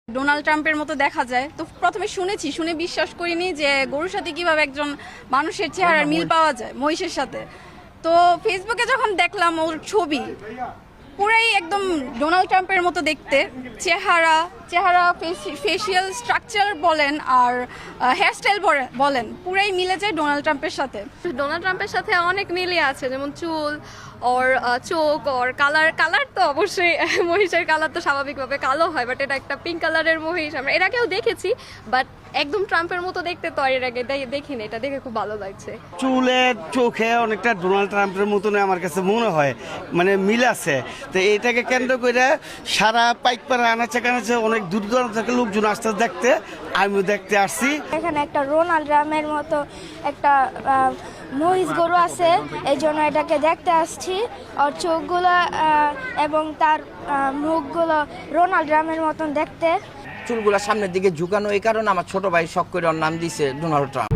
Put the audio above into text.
Donald ট্রাম্পের মতো দেখা যায়। তো প্রথমে শুনে বিশ্বাস করিনি যে গরুর সাথে কিভাবে একজন মানুষের চেহারার মিল পাওয়া যায় মহিষের সাথে। তো ফেসবুকে যখন দেখলাম ওর ছবি, পুরাই একদম ডোনাল্ড ট্রাম্পের মতো দেখতে, চেহারা ফেসিয়াল স্ট্রাকচার বলেন আর হেয়ারস্টাইল বলেন, পুরাই মিলে যায় ডোনাল্ড ট্রাম্পের সাথে। ডোনাল্ড ট্রাম্পের সাথে অনেক মিলই আছে, যেমন চুল ওর চোখ ওর কালার তো অবশ্যই মহিষের কালার তো স্বাভাবিকভাবে কালো হয়, বাট এটা একটা পিঙ্ক কালারের মহিষ। আমরা এর আগেও দেখেছি, বাট একদম ট্রাম্পের মতো দেখতে তো এর আগে দেখিনি। এটা দেখে খুব ভালো লাগছে। চুলে চোখে অনেকটা ডোনাল্ড ট্রাম্পের মতন আমার কাছে মনে হয়, মানে মিল আছে। তো এটাকে কেন্দ্র করে সারা পাইকপাড়া আনাচে কানাচে অনেক দূর দূরান্ত থেকে লোকজন আসতে দেখতে, আমিও দেখতে আসছি। এখানে একটা রোনাল্ড ট্রাম্পের মতো একটা মহিষ গরু আছে, এই জন্য এটাকে দেখতে আসছি। ওর চোখগুলো এবং তার মুখগুলো রোনাল্ড ট্রাম্পের মতন দেখতে। চুলগুলা সামনের দিকে ঝুঁকানো, এই কারণে আমার ছোট ভাই শখ করে ওর নাম দিয়েছে ডোনাল্ড ট্রাম্প।